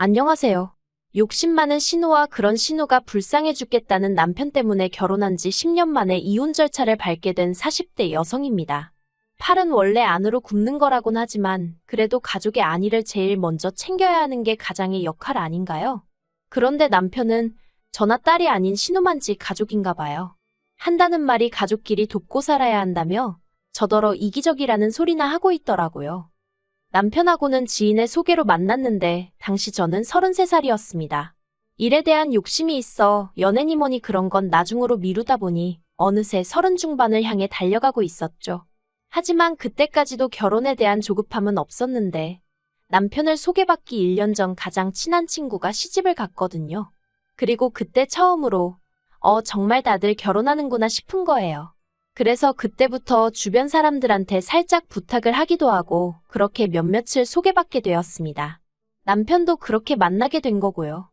안녕하세요. 욕심 많은 신우와 그런 신우가 불쌍해 죽겠다는 남편 때문에 결혼한 지 10년 만에 이혼 절차를 밟게 된 40대 여성입니다. 팔은 원래 안으로 굽는 거라곤 하지만 그래도 가족의 안위를 제일 먼저 챙겨야 하는 게 가장의 역할 아닌가요? 그런데 남편은 저나 딸이 아닌 신우만지 가족인가 봐요. 한다는 말이 가족끼리 돕고 살아야 한다며 저더러 이기적이라는 소리나 하고 있더라고요. 남편하고는 지인의 소개로 만났는데 당시 저는 33살이었습니다. 일에 대한 욕심이 있어 연애니 뭐니 그런 건 나중으로 미루다 보니 어느새 30 중반을 향해 달려가고 있었죠. 하지만 그때까지도 결혼에 대한 조급함은 없었는데 남편을 소개받기 1년 전 가장 친한 친구가 시집을 갔거든요. 그리고 그때 처음으로 정말 다들 결혼하는구나 싶은 거예요. 그래서 그때부터 주변 사람들한테 살짝 부탁을 하기도 하고 그렇게 몇몇을 소개받게 되었습니다. 남편도 그렇게 만나게 된 거고요.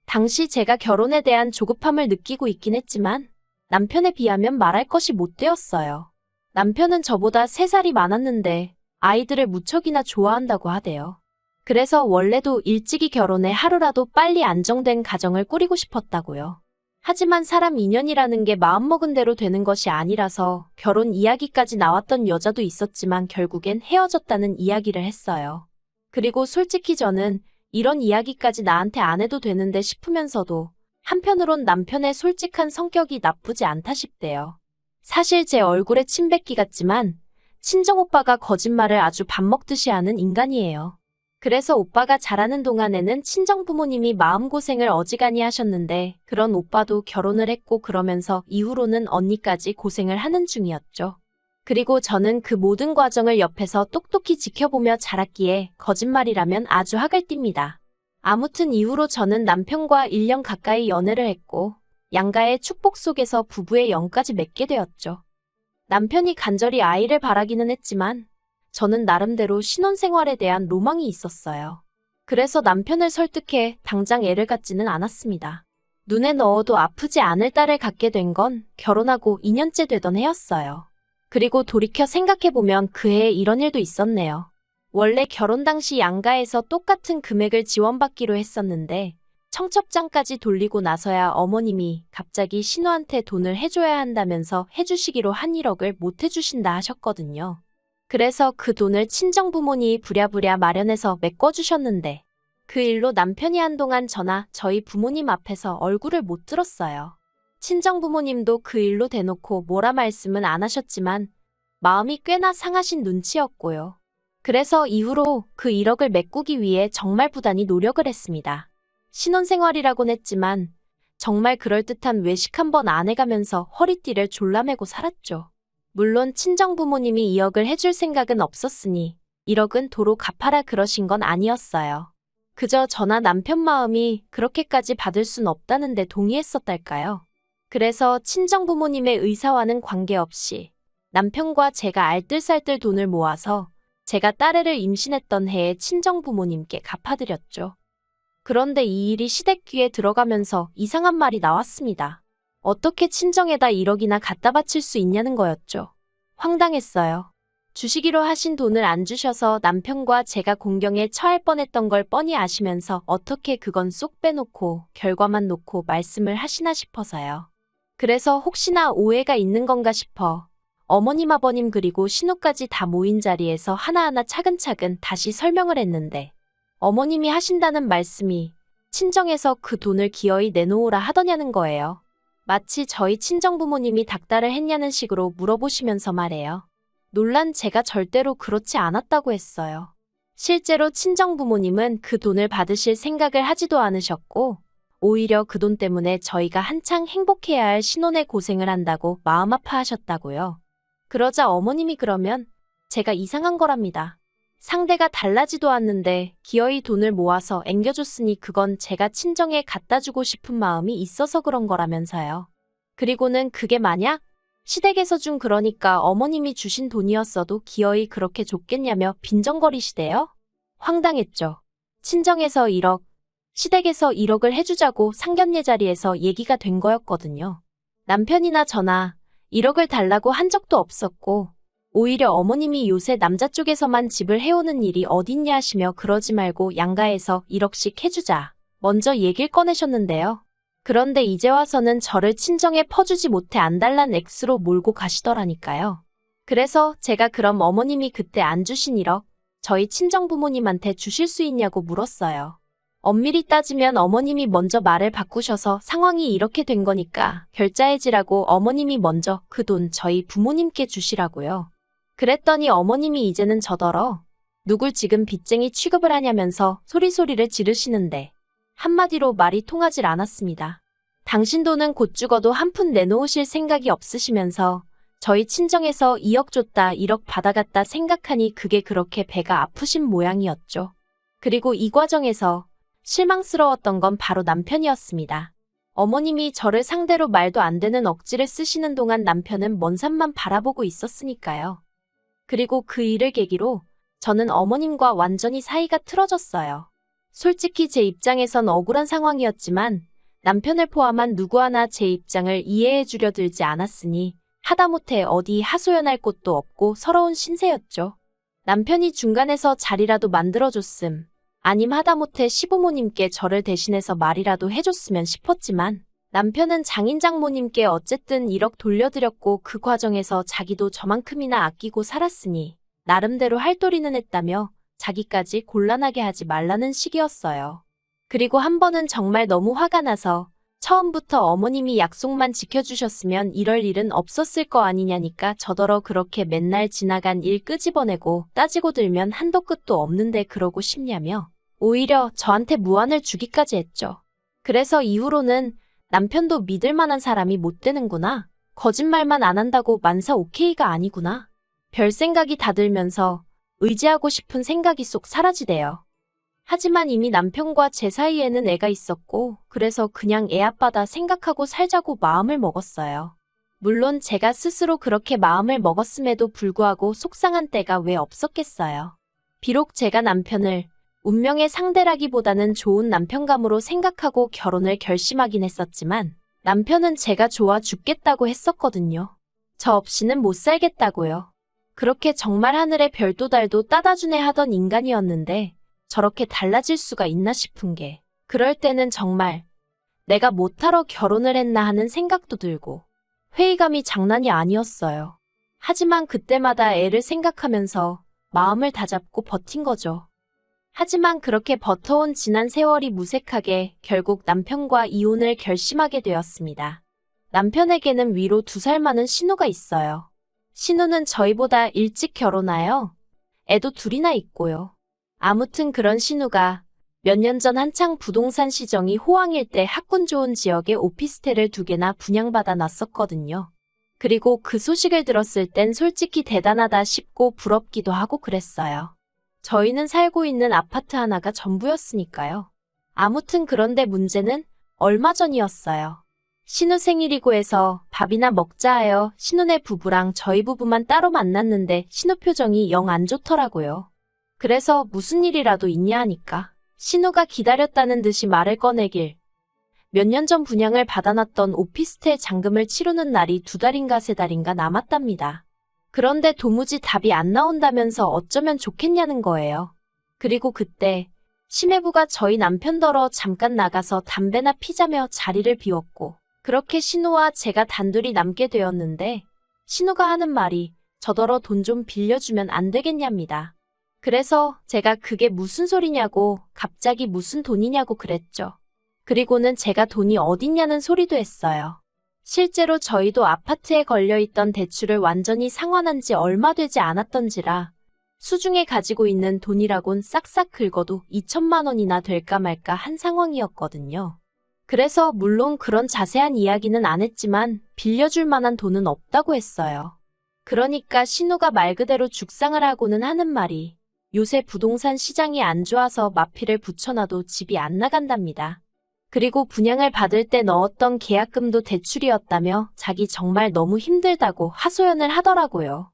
당시 제가 결혼에 대한 조급함을 느끼고 있긴 했지만 남편에 비하면 말할 것이 못 되었어요. 남편은 저보다 3살이 많았는데 아이들을 무척이나 좋아한다고 하대요. 그래서 원래도 일찍이 결혼해 하루라도 빨리 안정된 가정을 꾸리고 싶었다고요. 하지만 사람 인연이라는 게 마음먹은 대로 되는 것이 아니라서 결혼 이야기까지 나왔던 여자도 있었지만 결국엔 헤어졌다는 이야기를 했어요. 그리고 솔직히 저는 이런 이야기까지 나한테 안 해도 되는데 싶으면서도 한편으론 남편의 솔직한 성격이 나쁘지 않다 싶대요. 사실 제 얼굴에 침 뱉기 같지만 친정오빠가 거짓말을 아주 밥 먹듯이 하는 인간이에요. 그래서 오빠가 자라는 동안에는 친정부모님이 마음고생을 어지간히 하셨는데 그런 오빠도 결혼을 했고 그러면서 이후로는 언니까지 고생을 하는 중이었죠. 그리고 저는 그 모든 과정을 옆에서 똑똑히 지켜보며 자랐기에 거짓말이라면 아주 학을 띱니다. 아무튼 이후로 저는 남편과 1년 가까이 연애를 했고 양가의 축복 속에서 부부의 영까지 맺게 되었죠. 남편이 간절히 아이를 바라기는 했지만 저는 나름대로 신혼생활에 대한 로망이 있었어요. 그래서 남편을 설득해 당장 애를 갖지는 않았습니다. 눈에 넣어도 아프지 않을 딸을 갖게 된 건 결혼하고 2년째 되던 해였어요. 그리고 돌이켜 생각해보면 그 해에 이런 일도 있었네요. 원래 결혼 당시 양가에서 똑같은 금액을 지원받기로 했었는데 청첩장까지 돌리고 나서야 어머님이 갑자기 신우한테 돈을 해줘야 한다면서 해주시기로 한 1억을 못 해주신다 하셨거든요. 그래서 그 돈을 친정부모님이 부랴부랴 마련해서 메꿔주셨는데 그 일로 남편이 한동안 저나 저희 부모님 앞에서 얼굴을 못 들었어요. 친정부모님도 그 일로 대놓고 뭐라 말씀은 안 하셨지만 마음이 꽤나 상하신 눈치였고요. 그래서 이후로 그 1억을 메꾸기 위해 정말 부단히 노력을 했습니다. 신혼생활이라곤 했지만 정말 그럴듯한 외식 한번 안 해가면서 허리띠를 졸라매고 살았죠. 물론 친정부모님이 2억을 해줄 생각은 없었으니 1억은 도로 갚아라 그러신 건 아니었어요. 그저 저나 남편 마음이 그렇게까지 받을 순 없다는데 동의했었달까요? 그래서 친정부모님의 의사와는 관계없이 남편과 제가 알뜰살뜰 돈을 모아서 제가 딸애를 임신했던 해에 친정부모님께 갚아드렸죠. 그런데 이 일이 시댁 귀에 들어가면서 이상한 말이 나왔습니다. 어떻게 친정에다 1억이나 갖다 바칠 수 있냐는 거였죠. 황당했어요. 주시기로 하신 돈을 안 주셔서 남편과 제가 공경에 처할 뻔했던 걸 뻔히 아시면서 어떻게 그건 쏙 빼놓고 결과만 놓고 말씀을 하시나 싶어서요. 그래서 혹시나 오해가 있는 건가 싶어 어머님 아버님 그리고 신우까지 다 모인 자리에서 하나하나 차근차근 다시 설명을 했는데 어머님이 하신다는 말씀이 친정에서 그 돈을 기어이 내놓으라 하더냐는 거예요. 마치 저희 친정부모님이 닥달을 했냐는 식으로 물어보시면서 말해요. 놀란 제가 절대로 그렇지 않았다고 했어요. 실제로 친정부모님은 그 돈을 받으실 생각을 하지도 않으셨고 오히려 그 돈 때문에 저희가 한창 행복해야 할 신혼의 고생을 한다고 마음 아파하셨다고요. 그러자 어머님이 그러면 제가 이상한 거랍니다. 상대가 달라지도 않는데 기어이 돈을 모아서 앵겨줬으니 그건 제가 친정에 갖다 주고 싶은 마음이 있어서 그런 거라면서요. 그리고는 그게 만약 시댁에서 준 그러니까 어머님이 주신 돈이었어도 기어이 그렇게 줬겠냐며 빈정거리시대요. 황당했죠. 친정에서 1억, 시댁에서 1억을 해주자고 상견례 자리에서 얘기가 된 거였거든요. 남편이나 저나 1억을 달라고 한 적도 없었고 오히려 어머님이 요새 남자 쪽에서만 집을 해오는 일이 어딨냐 하시며 그러지 말고 양가에서 1억씩 해주자. 먼저 얘길 꺼내셨는데요. 그런데 이제 와서는 저를 친정에 퍼주지 못해 안달난 액수로 몰고 가시더라니까요. 그래서 제가 그럼 어머님이 그때 안 주신 1억 저희 친정부모님한테 주실 수 있냐고 물었어요. 엄밀히 따지면 어머님이 먼저 말을 바꾸셔서 상황이 이렇게 된 거니까 결자해지라고 어머님이 먼저 그 돈 저희 부모님께 주시라고요. 그랬더니 어머님이 이제는 저더러 누굴 지금 빚쟁이 취급을 하냐면서 소리소리를 지르시는데 한마디로 말이 통하질 않았습니다. 당신 돈은 곧 죽어도 한 푼 내놓으실 생각이 없으시면서 저희 친정에서 2억 줬다 1억 받아갔다 생각하니 그게 그렇게 배가 아프신 모양이었죠. 그리고 이 과정에서 실망스러웠던 건 바로 남편이었습니다. 어머님이 저를 상대로 말도 안 되는 억지를 쓰시는 동안 남편은 먼 산만 바라보고 있었으니까요. 그리고 그 일을 계기로 저는 어머님과 완전히 사이가 틀어졌어요. 솔직히 제 입장에선 억울한 상황이었지만 남편을 포함한 누구 하나 제 입장을 이해해 주려 들지 않았으니 하다못해 어디 하소연할 곳도 없고 서러운 신세였죠. 남편이 중간에서 자리라도 만들어줬음. 아님 하다못해 시부모님께 저를 대신해서 말이라도 해줬으면 싶었지만 남편은 장인장모님께 어쨌든 1억 돌려드렸고 그 과정에서 자기도 저만큼이나 아끼고 살았으니 나름대로 할도리는 했다며 자기까지 곤란하게 하지 말라는 식이었어요. 그리고 한 번은 정말 너무 화가 나서 처음부터 어머님이 약속만 지켜주셨으면 이럴 일은 없었을 거 아니냐니까 저더러 그렇게 맨날 지나간 일 끄집어내고 따지고 들면 한도 끝도 없는데 그러고 싶냐며 오히려 저한테 무안을 주기까지 했죠. 그래서 이후로는 남편도 믿을 만한 사람이 못 되는구나. 거짓말만 안 한다고 만사 오케이가 아니구나. 별 생각이 다 들면서 의지하고 싶은 생각이 쏙 사라지대요. 하지만 이미 남편과 제 사이에는 애가 있었고 그래서 그냥 애 아빠다 생각하고 살자고 마음을 먹었어요. 물론 제가 스스로 그렇게 마음을 먹었음에도 불구하고 속상한 때가 왜 없었겠어요. 비록 제가 남편을 운명의 상대라기보다는 좋은 남편감으로 생각하고 결혼을 결심하긴 했었지만 남편은 제가 좋아 죽겠다고 했었거든요. 저 없이는 못 살겠다고요. 그렇게 정말 하늘의 별도 달도 따다 주네 하던 인간이었는데 저렇게 달라질 수가 있나 싶은 게 그럴 때는 정말 내가 못하러 결혼을 했나 하는 생각도 들고 회의감이 장난이 아니었어요. 하지만 그때마다 애를 생각하면서 마음을 다잡고 버틴 거죠. 하지만 그렇게 버텨온 지난 세월이 무색하게 결국 남편과 이혼을 결심하게 되었습니다. 남편에게는 위로 2살 많은 신우가 있어요. 신우는 저희보다 일찍 결혼하여 애도 2이나 있고요. 아무튼 그런 신우가 몇 년 전 한창 부동산 시정이 호황일 때 학군 좋은 지역에 오피스텔을 2개나 분양받아 놨었거든요. 그리고 그 소식을 들었을 땐 솔직히 대단하다 싶고 부럽기도 하고 그랬어요. 저희는 살고 있는 아파트 하나가 전부였으니까요. 아무튼 그런데 문제는 얼마 전이었어요. 신우 생일이고 해서 밥이나 먹자 하여 신우네 부부랑 저희 부부만 따로 만났는데 신우 표정이 영 안 좋더라고요. 그래서 무슨 일이라도 있냐 하니까 신우가 기다렸다는 듯이 말을 꺼내길 몇 년 전 분양을 받아놨던 오피스텔 잔금을 치르는 날이 2달인가 3달인가 남았답니다. 그런데 도무지 답이 안 나온다면서 어쩌면 좋겠냐는 거예요. 그리고 그때 심해부가 저희 남편더러 잠깐 나가서 담배나 피자며 자리를 비웠고 그렇게 신우와 제가 단둘이 남게 되었는데 신우가 하는 말이 저더러 돈 좀 빌려주면 안 되겠냐입니다. 그래서 제가 그게 무슨 소리냐고 갑자기 무슨 돈이냐고 그랬죠. 그리고는 제가 돈이 어딨냐는 소리도 했어요. 실제로 저희도 아파트에 걸려있던 대출을 완전히 상환한 지 얼마 되지 않았던지라 수중에 가지고 있는 돈이라곤 싹싹 긁어도 2천만 원이나 될까 말까 한 상황이었거든요. 그래서 물론 그런 자세한 이야기는 안 했지만 빌려줄 만한 돈은 없다고 했어요. 그러니까 신우가 말 그대로 죽상을 하고는 하는 말이 요새 부동산 시장이 안 좋아서 마피를 붙여놔도 집이 안 나간답니다. 그리고 분양을 받을 때 넣었던 계약금도 대출이었다며 자기 정말 너무 힘들다고 하소연을 하더라고요.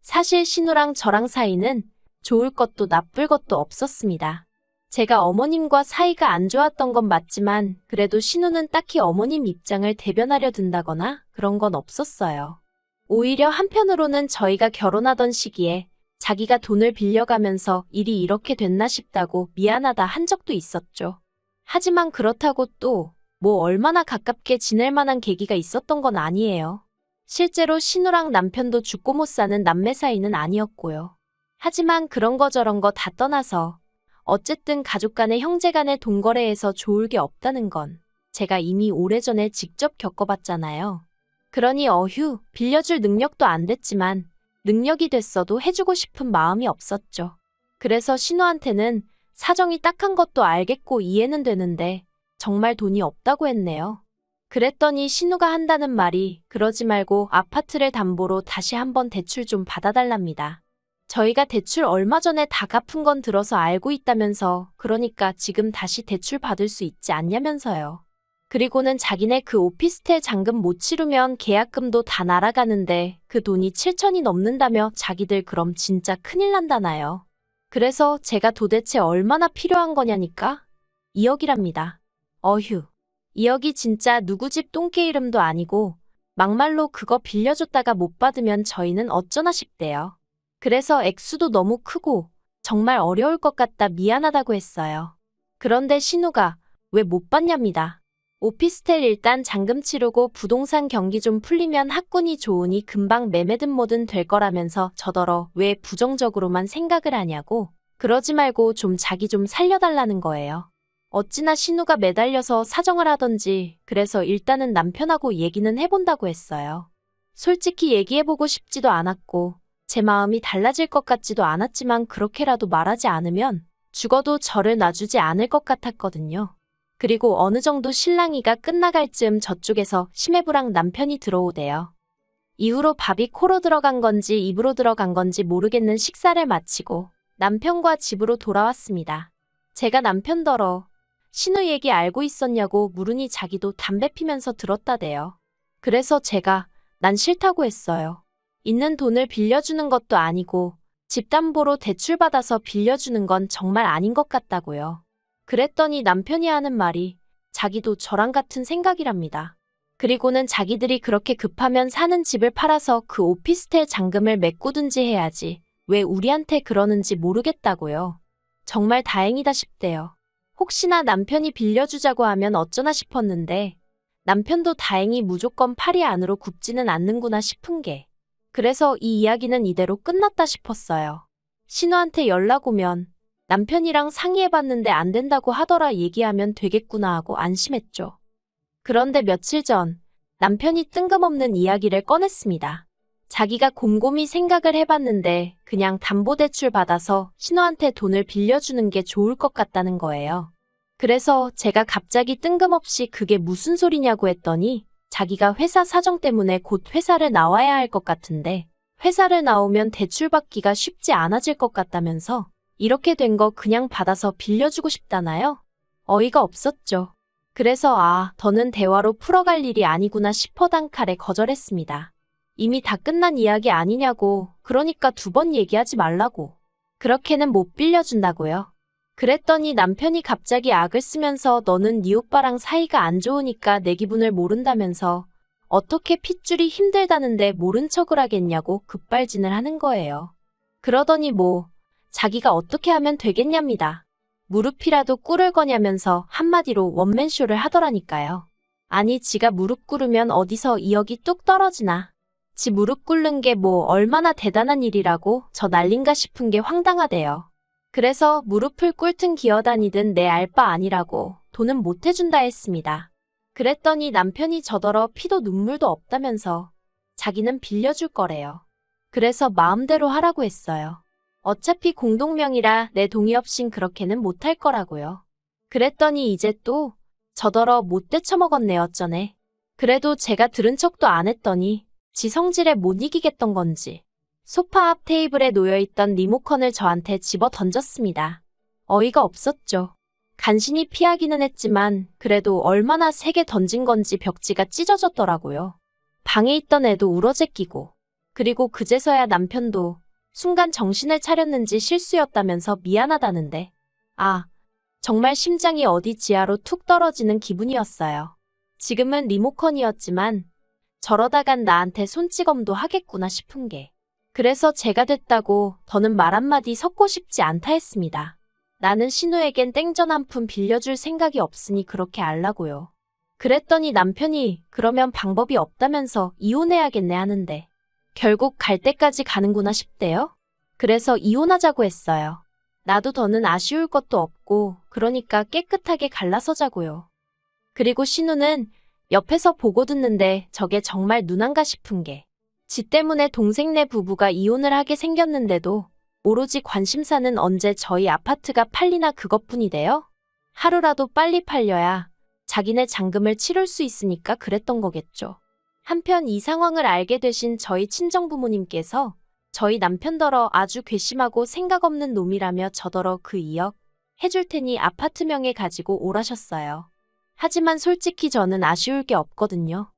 사실 신우랑 저랑 사이는 좋을 것도 나쁠 것도 없었습니다. 제가 어머님과 사이가 안 좋았던 건 맞지만 그래도 신우는 딱히 어머님 입장을 대변하려 든다거나 그런 건 없었어요. 오히려 한편으로는 저희가 결혼하던 시기에 자기가 돈을 빌려가면서 일이 이렇게 됐나 싶다고 미안하다 한 적도 있었죠. 하지만 그렇다고 또 뭐 얼마나 가깝게 지낼 만한 계기가 있었던 건 아니에요. 실제로 신우랑 남편도 죽고 못 사는 남매 사이는 아니었고요. 하지만 그런 거 저런 거 다 떠나서 어쨌든 가족 간의 형제 간의 돈거래에서 좋을 게 없다는 건 제가 이미 오래전에 직접 겪어봤잖아요. 그러니 어휴, 빌려줄 능력도 안 됐지만 능력이 됐어도 해주고 싶은 마음이 없었죠. 그래서 신우한테는 사정이 딱한 것도 알겠고 이해는 되는데 정말 돈이 없다고 했네요. 그랬더니 신우가 한다는 말이 그러지 말고 아파트를 담보로 다시 한번 대출 좀 받아달랍니다. 저희가 대출 얼마 전에 다 갚은 건 들어서 알고 있다면서 그러니까 지금 다시 대출 받을 수 있지 않냐면서요. 그리고는 자기네 그 오피스텔 잔금 못 치르면 계약금도 다 날아가는데 그 돈이 7천이 넘는다며 자기들 그럼 진짜 큰일 난다나요. 그래서 제가 도대체 얼마나 필요한 거냐니까? 2억이랍니다. 어휴. 2억이 진짜 누구 집 똥개 이름도 아니고 막말로 그거 빌려줬다가 못 받으면 저희는 어쩌나 싶대요. 그래서 액수도 너무 크고 정말 어려울 것 같다 미안하다고 했어요. 그런데 신우가 왜 못 받냐입니다. 오피스텔 일단 잔금 치르고 부동산 경기 좀 풀리면 학군이 좋으니 금방 매매든 뭐든 될 거라면서 저더러 왜 부정적으로만 생각을 하냐고 그러지 말고 좀 자기 좀 살려달라는 거예요. 어찌나 신우가 매달려서 사정을 하던지 그래서 일단은 남편하고 얘기는 해본다고 했어요. 솔직히 얘기해보고 싶지도 않았고 제 마음이 달라질 것 같지도 않았지만 그렇게라도 말하지 않으면 죽어도 저를 놔주지 않을 것 같았거든요. 그리고 어느 정도 실랑이가 끝나갈 즈음 저쪽에서 심해부랑 남편이 들어오대요. 이후로 밥이 코로 들어간 건지 입으로 들어간 건지 모르겠는 식사를 마치고 남편과 집으로 돌아왔습니다. 제가 남편더러 신우 얘기 알고 있었냐고 물으니 자기도 담배 피면서 들었다대요. 그래서 제가 난 싫다고 했어요. 있는 돈을 빌려주는 것도 아니고 집 담보로 대출받아서 빌려주는 건 정말 아닌 것 같다고요. 그랬더니 남편이 하는 말이 자기도 저랑 같은 생각이랍니다. 그리고는 자기들이 그렇게 급하면 사는 집을 팔아서 그 오피스텔 잔금을 메꾸든지 해야지 왜 우리한테 그러는지 모르겠다고요. 정말 다행이다 싶대요. 혹시나 남편이 빌려주자고 하면 어쩌나 싶었는데 남편도 다행히 무조건 팔이 안으로 굽지는 않는구나 싶은 게 그래서 이 이야기는 이대로 끝났다 싶었어요. 신우한테 연락 오면 남편이랑 상의해봤는데 안 된다고 하더라 얘기하면 되겠구나 하고 안심했죠. 그런데 며칠 전 남편이 뜬금없는 이야기를 꺼냈습니다. 자기가 곰곰이 생각을 해봤는데 그냥 담보대출 받아서 신우한테 돈을 빌려주는 게 좋을 것 같다는 거예요. 그래서 제가 갑자기 뜬금없이 그게 무슨 소리냐고 했더니 자기가 회사 사정 때문에 곧 회사를 나와야 할 것 같은데 회사를 나오면 대출받기가 쉽지 않아질 것 같다면서 이렇게 된 거 그냥 받아서 빌려주고 싶다나요? 어이가 없었죠. 그래서 더는 대화로 풀어갈 일이 아니구나 싶어 단칼에 거절했습니다. 이미 다 끝난 이야기 아니냐고 그러니까 2번 얘기하지 말라고. 그렇게는 못 빌려준다고요. 그랬더니 남편이 갑자기 악을 쓰면서 너는 네 오빠랑 사이가 안 좋으니까 내 기분을 모른다면서 어떻게 핏줄이 힘들다는데 모른 척을 하겠냐고 급발진을 하는 거예요. 그러더니 자기가 어떻게 하면 되겠냐입니다. 무릎이라도 꿇을 거냐면서 한마디로 원맨쇼를 하더라니까요. 아니 지가 무릎 꿇으면 어디서 2억이 뚝 떨어지나. 지 무릎 꿇는 게 얼마나 대단한 일이라고 저 난린가 싶은 게 황당하대요. 그래서 무릎을 꿇든 기어다니든 내 알 바 아니라고 돈은 못 해준다 했습니다. 그랬더니 남편이 저더러 피도 눈물도 없다면서 자기는 빌려줄 거래요. 그래서 마음대로 하라고 했어요. 어차피 공동명의라 내 동의 없인 그렇게는 못할 거라고요. 그랬더니 이제 또 저더러 못돼 처먹었네 어쩌네. 그래도 제가 들은 척도 안 했더니 지 성질에 못 이기겠던 건지 소파 앞 테이블에 놓여있던 리모컨을 저한테 집어 던졌습니다. 어이가 없었죠. 간신히 피하기는 했지만 그래도 얼마나 세게 던진 건지 벽지가 찢어졌더라고요. 방에 있던 애도 울어제끼고 그리고 그제서야 남편도 순간 정신을 차렸는지 실수였다면서 미안하다는데 정말 심장이 어디 지하로 툭 떨어지는 기분이었어요. 지금은 리모컨이었지만 저러다간 나한테 손찌검도 하겠구나 싶은 게. 그래서 제가 됐다고 더는 말 한마디 섞고 싶지 않다 했습니다. 나는 신우에겐 땡전 한 푼 빌려줄 생각이 없으니 그렇게 알라고요. 그랬더니 남편이 그러면 방법이 없다면서 이혼해야겠네 하는데 결국 갈 때까지 가는구나 싶대요. 그래서 이혼하자고 했어요. 나도 더는 아쉬울 것도 없고 그러니까 깨끗하게 갈라서자고요. 그리고 신우는 옆에서 보고 듣는데 저게 정말 눈안가 싶은 게 지 때문에 동생네 부부가 이혼을 하게 생겼는데도 오로지 관심사는 언제 저희 아파트가 팔리나 그것뿐이대요. 하루라도 빨리 팔려야 자기네 잔금을 치룰 수 있으니까 그랬던 거겠죠. 한편 이 상황을 알게 되신 저희 친정부모님께서 저희 남편더러 아주 괘씸하고 생각 없는 놈이라며 저더러 그 2억 해줄 테니 아파트명에 가지고 오라셨어요. 하지만 솔직히 저는 아쉬울 게 없거든요.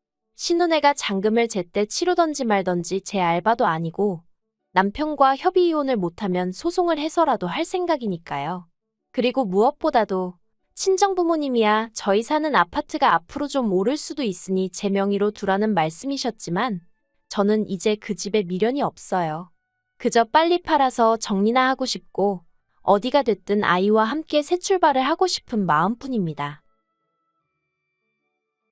신혼애가 잔금을 제때 치르던지 말던지 제 알바도 아니고 남편과 협의 이혼을 못하면 소송을 해서라도 할 생각이니까요. 그리고 무엇보다도 친정부모님이야 저희 사는 아파트가 앞으로 좀 오를 수도 있으니 제 명의로 두라는 말씀이셨지만 저는 이제 그 집에 미련이 없어요. 그저 빨리 팔아서 정리나 하고 싶고 어디가 됐든 아이와 함께 새 출발을 하고 싶은 마음뿐입니다.